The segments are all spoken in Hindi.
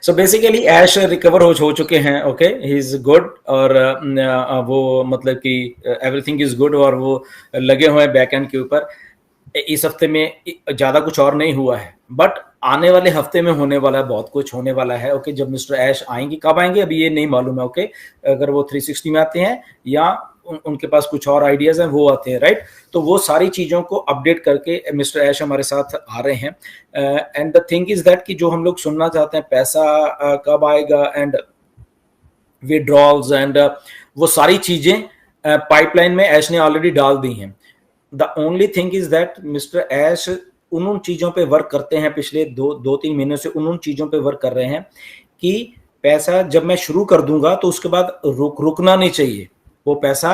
सो बेसिकली ऐश रिकवर हो चुके हैं, ओके, ही इज गुड, और वो मतलब कि एवरीथिंग इज गुड, और वो लगे हुए हैं बैक एंड के ऊपर। इस हफ्ते में ज्यादा कुछ और नहीं हुआ है, बट आने वाले हफ्ते में होने वाला है, बहुत कुछ होने वाला है, ओके। जब मिस्टर ऐश आएंगे, कब आएंगे अभी ये नहीं मालूम है, ओके। अगर वो 360 में आते हैं या उनके पास कुछ और आइडियाज हैं वो आते हैं, राइट। तो वो सारी चीजों को अपडेट करके मिस्टर ऐश हमारे साथ आ रहे हैं। And the thing is that कि जो हम लोग सुनना चाहते हैं, पैसा कब आएगा, एंड विड्रॉल्स, एंड वो सारी चीजें पाइपलाइन में ऐश ने ऑलरेडी डाल दी हैं। The only thing is that mister Ash उन चीजों पे वर्क करते हैं, पिछले दो तीन महीनों से उन चीजों पे वर्क कर रहे हैं कि पैसा जब मैं शुरू कर दूंगा तो उसके बाद रुकना नहीं चाहिए। वो पैसा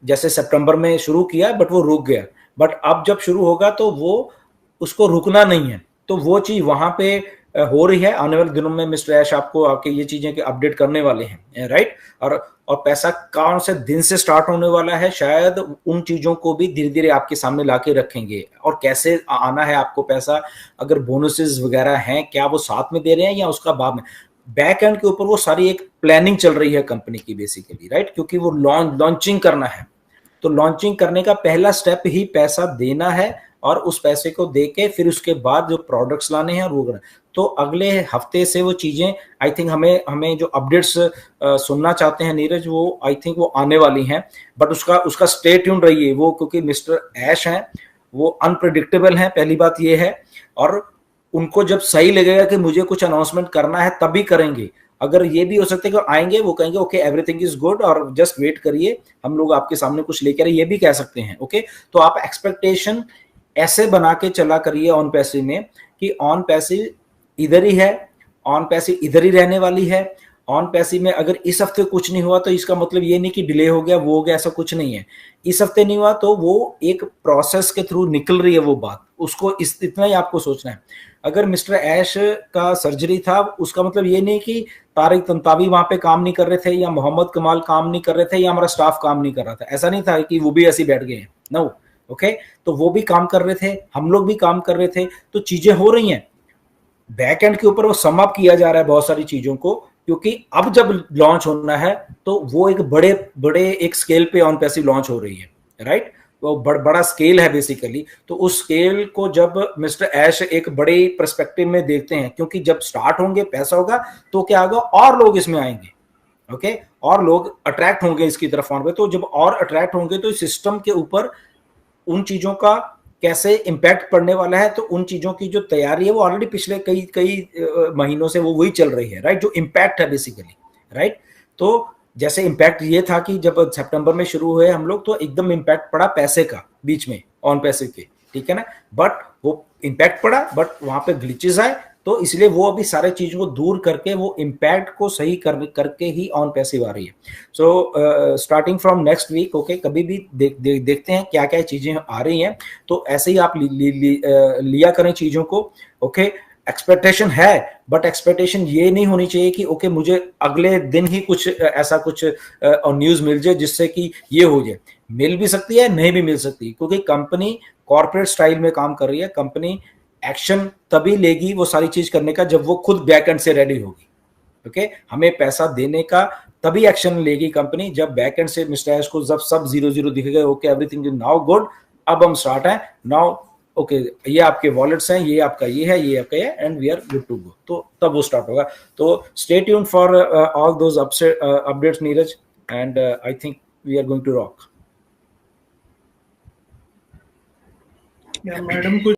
जैसे सितंबर में शुरू किया बट वो रुक गया, बट अब जब शुरू होगा तो वो उसको रुकना नहीं है। तो वो चीज वहां पे हो रही है। आने वाले दिनों में मिस्टर ऐश आपको आके ये चीजें के अपडेट करने वाले हैं, राइट। और पैसा कौन से दिन से स्टार्ट होने वाला है, शायद उन चीजों को भी धीरे धीरे आपके सामने लाके रखेंगे, और कैसे आना है आपको पैसा, अगर बोनसेस वगैरह हैं क्या वो साथ में दे रहे हैं या उसका बाद में, बैक एंड के ऊपर वो सारी एक प्लानिंग चल रही है कंपनी की बेसिकली, राइट। क्योंकि वो लॉन्चिंग करना है, तो लॉन्चिंग करने का पहला स्टेप ही पैसा देना है, और उस पैसे को देके फिर उसके बाद जो प्रोडक्ट्स लाने हैं और वो करना। तो अगले हफ्ते से वो चीजें आई थिंक हमें जो अपडेट्स सुनना चाहते हैं नीरज, वो आई थिंक वो आने वाली हैं। बट उसका स्टे ट्यून रहिए वो, क्योंकि मिस्टर ऐश हैं वो अनप्रिडिक्टेबल हैं, पहली बात ये है। और उनको जब सही लगेगा कि मुझे कुछ अनाउंसमेंट करना है तभी करेंगे। अगर ये भी हो सकता है कि आएंगे वो कहेंगे ओके एवरीथिंग इज गुड और जस्ट वेट करिए, हम लोग आपके सामने कुछ लेकर, ये भी कह सकते हैं, ओके। तो आप एक्सपेक्टेशन ऐसे बना के चला करिए ऑन पैसिव में कि ऑन पैसिव इधर ही है, ऑन पैसिव इधर ही रहने वाली है। ऑन पैसिव में अगर इस हफ्ते कुछ नहीं हुआ तो इसका मतलब ये नहीं कि डिले हो गया, वो हो गया, ऐसा कुछ नहीं है। इस हफ्ते नहीं हुआ तो वो एक प्रोसेस के थ्रू निकल रही है वो बात, उसको इतना ही आपको सोचना है। अगर मिस्टर ऐश का सर्जरी था, उसका मतलब ये नहीं कि तारिक तंतावी वहां पे काम नहीं कर रहे थे, या मोहम्मद कमाल काम नहीं कर रहे थे, या हमारा स्टाफ काम नहीं कर रहा था। ऐसा नहीं था कि वो भी ऐसे बैठ गए हैं, नो, ओके। तो वो भी काम कर रहे थे, हम लोग भी काम कर रहे थे, तो चीजें हो रही हैं। बैक एंड के ऊपर वो सम अप किया जा रहा है बहुत सारी चीजों को, क्योंकि अब जब लॉन्च होना है तो वो एक बड़े बड़े एक स्केल पे ऑन पैसिव लॉन्च हो रही है, राइट। वो बड़ा स्केल है बेसिकली। तो उस स्केल को जब मिस्टर ऐश एक बड़े पर्सपेक्टिव में देखते हैं, क्योंकि जब स्टार्ट होंगे पैसा होगा तो क्या होगा, और लोग इसमें आएंगे, ओके, और लोग अट्रैक्ट होंगे इसकी तरफ ऑन पे। तो जब और अट्रैक्ट होंगे तो सिस्टम के ऊपर उन चीजों का कैसे इंपैक्ट पड़ने वाला है, तो उन चीजों की जो तैयारी है वो ऑलरेडी पिछले कई कई महीनों से वो वही चल रही है, राइट। जो इंपैक्ट है बेसिकली, राइट। तो जैसे इंपैक्ट ये था कि जब सितंबर में शुरू हुए हम लोग, तो एकदम इंपैक्ट पड़ा पैसे का बीच में ऑन पैसे के, ठीक है ना। बट वो इंपैक्ट पड़ा, बट वहां पे ग्लिचेस आए, तो इसलिए वो अभी सारे चीजों को दूर करके वो इंपैक्ट को सही करके ही ऑन पैसिव आ रही है। So starting from next week, okay, कभी भी देखते हैं क्या क्या चीजें आ रही हैं। तो ऐसे ही आप लिया करें चीजों को, ओके। एक्सपेक्टेशन है, बट एक्सपेक्टेशन ये नहीं होनी चाहिए कि ओके मुझे अगले दिन ही कुछ ऐसा कुछ न्यूज मिल जाए जिससे कि ये हो जाए। मिल भी सकती है, नहीं भी मिल सकती, क्योंकि कंपनी कॉर्पोरेट स्टाइल में काम कर रही है। कंपनी एक्शन तभी लेगी वो सारी चीज करने का जब वो खुद बैक एंड से रेडी होगी, ओके। हमें पैसा देने का तभी एक्शन लेगी कंपनी जब बैक एंड से मिस्टर ऐश को जब सब 0-0 दिखेगा, okay everything is now good, अब हम स्टार्ट है नाउ, ओके, ये आपके वॉलेट्स हैं, ये आपका ये है, ये आपका है, and we are good to go. तो तब वो स्टार्ट होगा। तो stay tune for all those updates Neeraj, and I think we are going to rock. Madam कुछ